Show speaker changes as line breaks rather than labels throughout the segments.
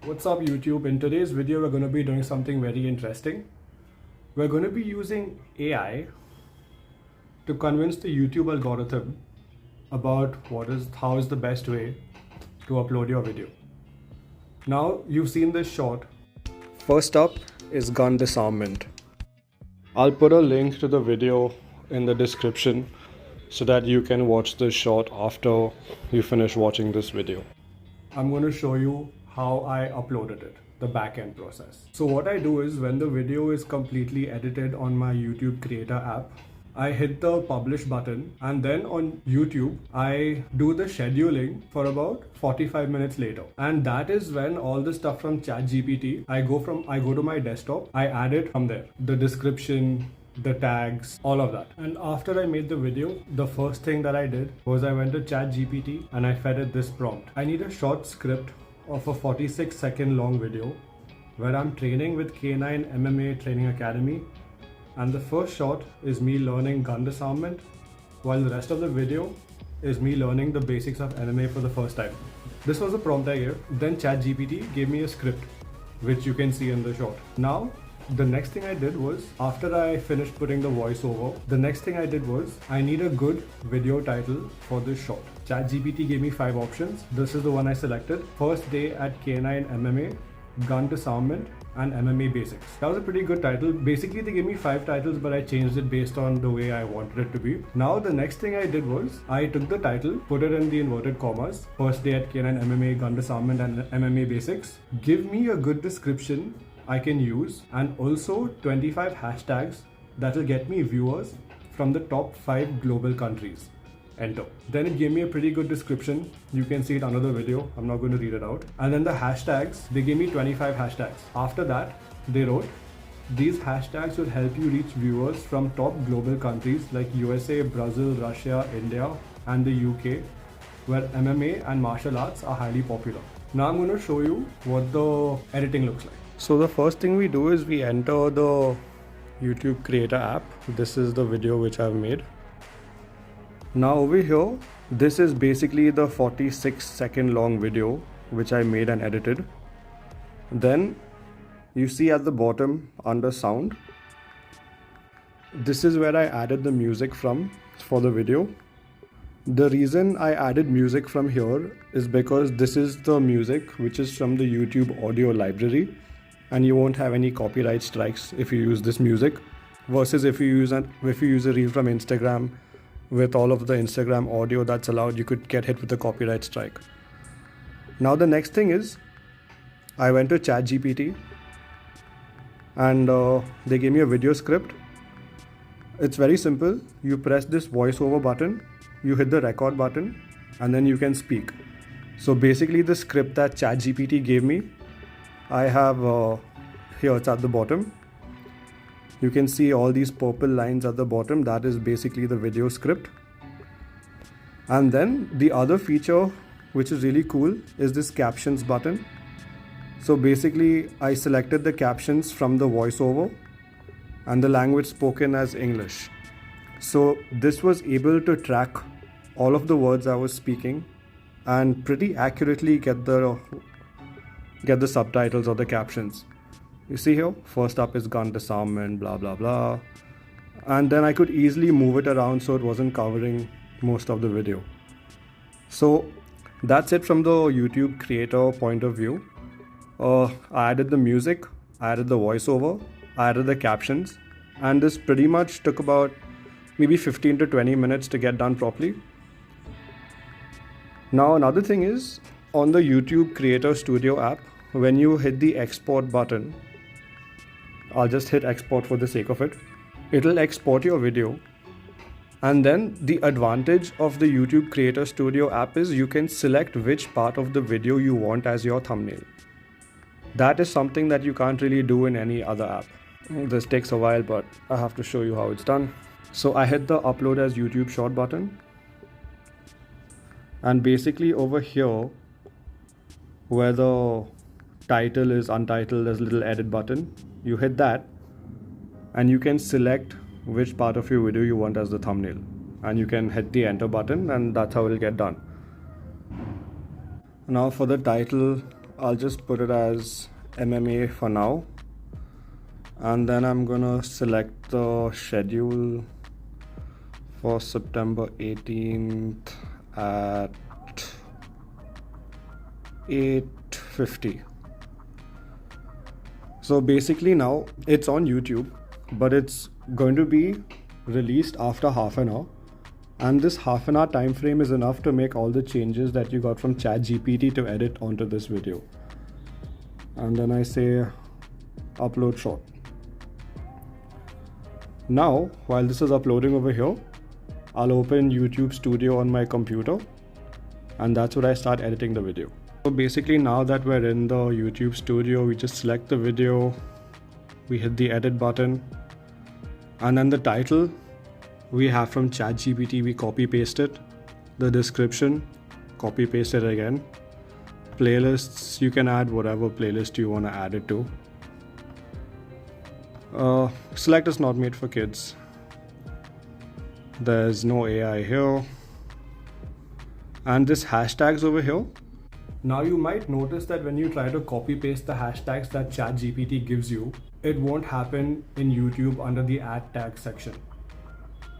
What's up YouTube? In today's video we're going to be doing something very interesting. We're going to be using AI to convince the YouTube algorithm about how is the best way to upload your video. Now you've seen this short. First up is gun disarmament. I'll put a link to the video in the description so that you can watch this short after you finish watching this video. I'm going to show you how I uploaded it, the back-end process. So what I do is when the video is completely edited on my YouTube Creator app, I hit the publish button, and then on YouTube, I do the scheduling for about 45 minutes later. And that is when all the stuff from ChatGPT, I go to my desktop, I add it from there. The description, the tags, all of that. And after I made the video, the first thing that I did was I went to ChatGPT and I fed it this prompt. I need a short script of a 46-second long video where I'm training with K9 MMA Training Academy, and the first shot is me learning gun disarmament, while the rest of the video is me learning the basics of MMA for the first time. This was the prompt I gave. Then ChatGPT gave me a script, which you can see in the short. Now, the next thing I did was, after I finished putting the voiceover, the next thing I did was, I need a good video title for this short. ChatGPT gave me 5 options. This is the one I selected. First day at K9 MMA, gun disarmament, and MMA basics. That was a pretty good title. Basically, they gave me 5 titles, but I changed it based on the way I wanted it to be. Now, the next thing I did was, I took the title, put it in the inverted commas, first day at K9 MMA, gun disarmament, and MMA basics. Give me a good description I can use, and also 25 hashtags that will get me viewers from the top 5 global countries. Enter. Then it gave me a pretty good description. You can see it under the video. I'm not going to read it out. And then the hashtags, they gave me 25 hashtags. After that, they wrote, these hashtags will help you reach viewers from top global countries like USA, Brazil, Russia, India, and the UK, where MMA and martial arts are highly popular. Now I'm going to show you what the editing looks like. So the first thing we do is we enter the YouTube Creator app. This is the video which I've made. Now over here, this is basically the 46-second long video which I made and edited. Then you see at the bottom under sound, this is where I added the music from for the video. The reason I added music from here is because this is the music which is from the YouTube audio library, and you won't have any copyright strikes if you use this music, versus if you use a reel from Instagram with all of the Instagram audio that's allowed, you could get hit with a copyright strike. Now the next thing is, I went to ChatGPT and they gave me a video script. It's very simple. You press this voiceover button, you hit the record button, and then you can speak. So basically the script that ChatGPT gave me, I have here, it's at the bottom. You can see all these purple lines at the bottom. That is basically the video script. And then the other feature which is really cool is this captions button. So basically I selected the captions from the voiceover and the language spoken as English. So this was able to track all of the words I was speaking and pretty accurately get the subtitles or the captions. You see here, first up is gun disarmament, blah blah blah, and then I could easily move it around so it wasn't covering most of the video. So that's it from the YouTube creator point of view. I added the music, I added the voiceover, I added the captions, and this pretty much took about maybe 15 to 20 minutes to get done properly. Now another thing is, on the YouTube Creator Studio app, when you hit the export button, I'll just hit export for the sake of it. It'll export your video. And then the advantage of the YouTube Creator Studio app is you can select which part of the video you want as your thumbnail. That is something that you can't really do in any other app. This takes a while, but I have to show you how it's done. So I hit the upload as YouTube short button. And basically over here, where the title is untitled, there's a little edit button. You hit that and you can select which part of your video you want as the thumbnail, and you can hit the enter button, and that's how it'll get done. Now for the title, I'll just put it as MMA for now, and then I'm gonna select the schedule for September 18th at 8:50. So basically now it's on YouTube, but it's going to be released after half an hour, and this half an hour time frame is enough to make all the changes that you got from ChatGPT to edit onto this video. And then I say upload short. Now while this is uploading over here, I'll open YouTube Studio on my computer, and that's where I start editing the video. So basically now that we're in the YouTube Studio, we just select the video, we hit the edit button, and then the title we have from ChatGPT, we copy paste it. The description, copy paste it again. Playlists, you can add whatever playlist you want to add it to. Select is not made for kids. There's no AI here. And this hashtags over here. Now you might notice that when you try to copy paste the hashtags that ChatGPT gives you, it won't happen in YouTube under the add tag section.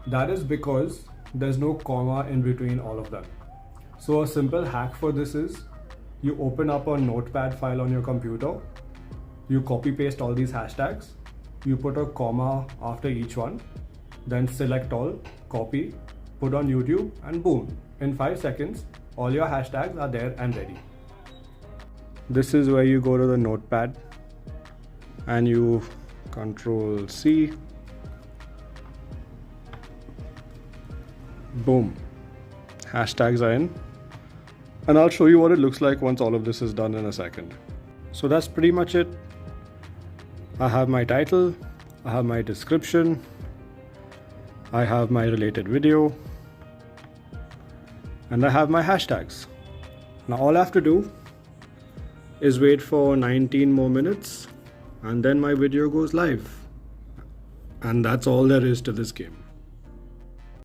That is because there's no comma in between all of them. So a simple hack for this is you open up a notepad file on your computer, you copy paste all these hashtags, you put a comma after each one, then select all, copy, put on YouTube, and boom, in 5 seconds, all your hashtags are there and ready. This is where you go to the notepad and you Control C. Boom. Hashtags are in. And I'll show you what it looks like once all of this is done in a second. So that's pretty much it. I have my title, I have my description, I have my related video, and I have my hashtags. Now all I have to do is wait for 19 more minutes, and then my video goes live. And that's all there is to this game.